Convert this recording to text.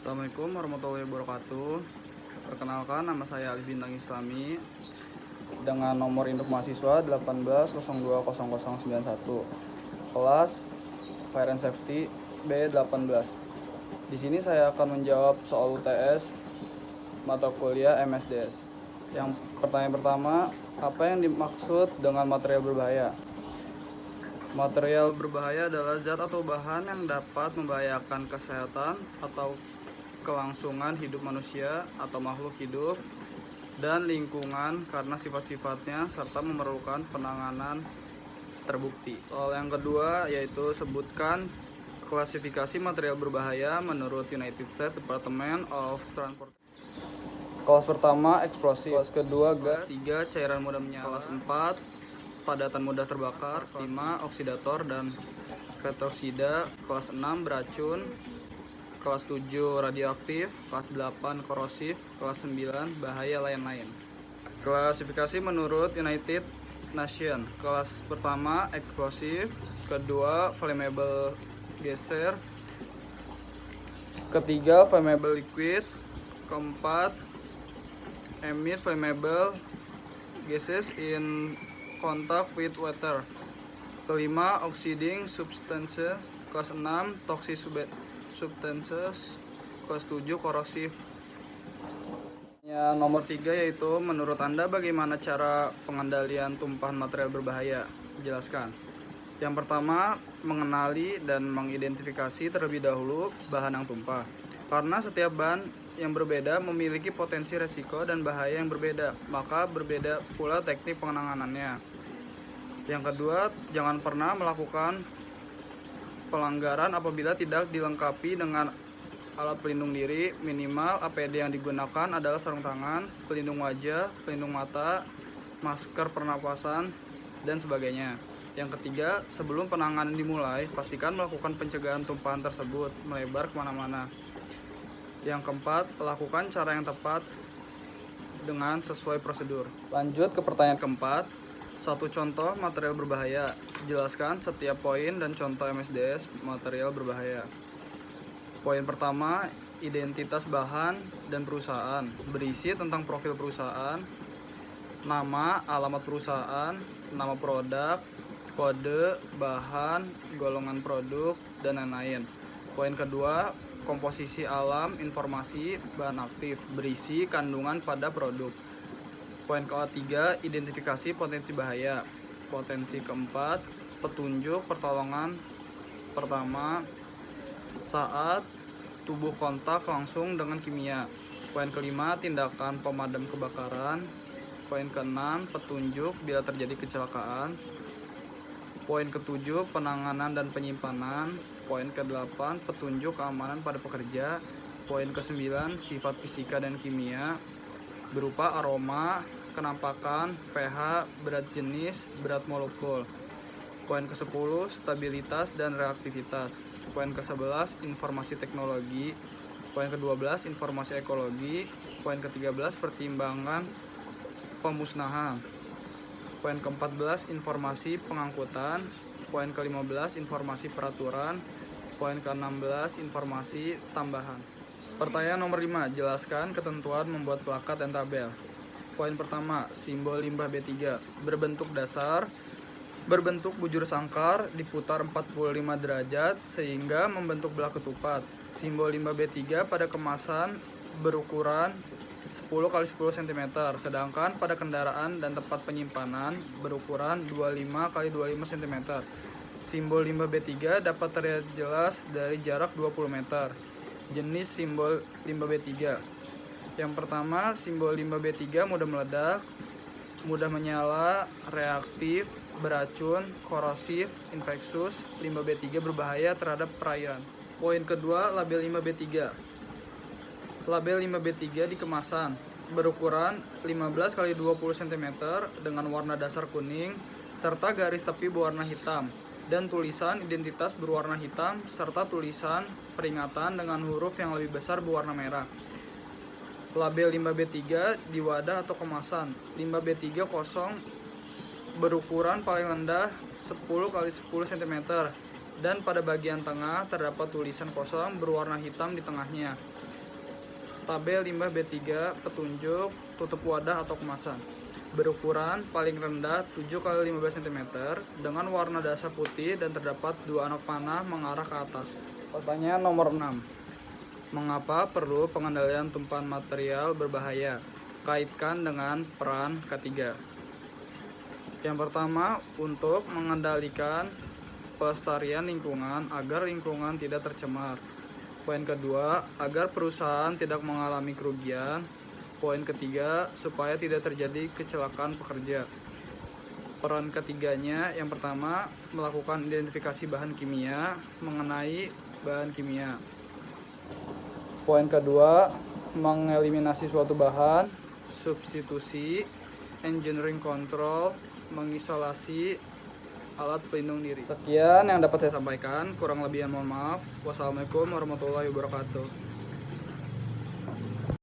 Assalamualaikum warahmatullahi wabarakatuh. Perkenalkan, nama saya Alif Bintang Islami dengan nomor induk mahasiswa 18020091, kelas Fire and Safety B18. Di sini saya akan menjawab soal UTS mata kuliah MSDS. Yang pertanyaan pertama, apa yang dimaksud dengan material berbahaya? Material berbahaya adalah zat atau bahan yang dapat membahayakan kesehatan atau kelangsungan hidup manusia atau makhluk hidup dan lingkungan karena sifat-sifatnya serta memerlukan penanganan terbukti. Soal yang kedua yaitu sebutkan klasifikasi material berbahaya menurut United States Department of Transport. Kelas pertama eksplosif, kelas kedua gas, kelas 3 cairan mudah menyala, kelas 4 padatan mudah terbakar, kelas 5 oksidator dan petroksida, kelas 6 beracun, kelas 7 radioaktif, kelas 8 korosif, kelas 9 bahaya lain-lain. Klasifikasi menurut United Nations. Kelas pertama eksplosif, kedua flammable gases, ketiga flammable liquid, keempat emit flammable gases in contact with water, kelima oxidizing substances, kelas 6 toxic substances, kelas 7 korosif. Yang nomor 3 yaitu menurut Anda bagaimana cara pengendalian tumpahan material berbahaya? Jelaskan. Yang pertama, mengenali dan mengidentifikasi terlebih dahulu bahan yang tumpah. Karena setiap bahan yang berbeda memiliki potensi resiko dan bahaya yang berbeda, maka berbeda pula teknik penanganannya. Yang kedua, jangan pernah melakukan pelanggaran apabila tidak dilengkapi dengan alat pelindung diri. Minimal APD yang digunakan adalah sarung tangan, pelindung wajah, pelindung mata, masker pernapasan, dan sebagainya. Yang ketiga, sebelum penanganan dimulai, pastikan melakukan pencegahan tumpahan tersebut melebar kemana-mana. Yang keempat, lakukan cara yang tepat dengan sesuai prosedur. Lanjut ke pertanyaan keempat. Satu contoh material berbahaya. Jelaskan setiap poin dan contoh MSDS material berbahaya. Poin pertama, identitas bahan dan perusahaan. Berisi tentang profil perusahaan, nama, alamat perusahaan, nama produk, kode, bahan, golongan produk, dan lain-lain. Poin kedua, komposisi alam, informasi, bahan aktif, berisi kandungan pada produk. Poin ketiga, identifikasi potensi bahaya. Potensi keempat, petunjuk pertolongan pertama saat tubuh kontak langsung dengan kimia. Poin kelima, tindakan pemadam kebakaran. Poin keenam, petunjuk bila terjadi kecelakaan. Poin ketujuh, penanganan dan penyimpanan. Poin ke-8, petunjuk keamanan pada pekerja. Poin ke-9, sifat fisika dan kimia berupa aroma, kenampakan, pH, berat jenis, berat molekul. Poin ke-10, stabilitas dan reaktivitas. Poin ke-11, informasi teknologi. Poin ke-12, informasi ekologi. Poin ke-13, pertimbangan pemusnahan. Poin ke-14, informasi pengangkutan. Poin ke-15, informasi peraturan. Poin ke-16, informasi tambahan. Pertanyaan nomor 5, jelaskan ketentuan membuat plakat dan tabel. Poin pertama, simbol limbah B3 berbentuk dasar, berbentuk bujur sangkar, diputar 45 derajat sehingga membentuk belah ketupat. Simbol limbah B3 pada kemasan berukuran 10 x 10 cm, sedangkan pada kendaraan dan tempat penyimpanan berukuran 25 x 25 cm. Simbol limbah B3 dapat terlihat jelas dari jarak 20 meter. Jenis simbol limbah B3. Yang pertama, simbol limbah B3 mudah meledak, mudah menyala, reaktif, beracun, korosif, infeksius. Limbah B3 berbahaya terhadap perairan. Poin kedua, label limbah B3. Label limbah B3 di kemasan berukuran 15 x 20 cm dengan warna dasar kuning serta garis tepi berwarna hitam dan tulisan identitas berwarna hitam serta tulisan peringatan dengan huruf yang lebih besar berwarna merah. Label limbah B3 di wadah atau kemasan. Limbah B3 kosong berukuran paling rendah 10 x 10 cm dan pada bagian tengah terdapat tulisan kosong berwarna hitam di tengahnya. tabel limbah B3 petunjuk tutup wadah atau kemasan berukuran paling rendah 7 x 15 cm dengan warna dasar putih dan terdapat 2 anak panah mengarah ke atas. Pertanyaan nomor 6. Mengapa perlu pengendalian tumpahan material berbahaya? Kaitkan dengan peran ketiga. Yang pertama, untuk mengendalikan pelestarian lingkungan agar lingkungan tidak tercemar. Poin kedua, agar perusahaan tidak mengalami kerugian. Poin ketiga, supaya tidak terjadi kecelakaan pekerja. Peran ketiganya, yang pertama, melakukan identifikasi bahan kimia mengenai bahan kimia. Poin kedua, mengeliminasi suatu bahan, substitusi, engineering control, mengisolasi alat pelindung diri. Sekian yang dapat saya sampaikan, kurang lebihnya mohon maaf. Wassalamualaikum warahmatullahi wabarakatuh.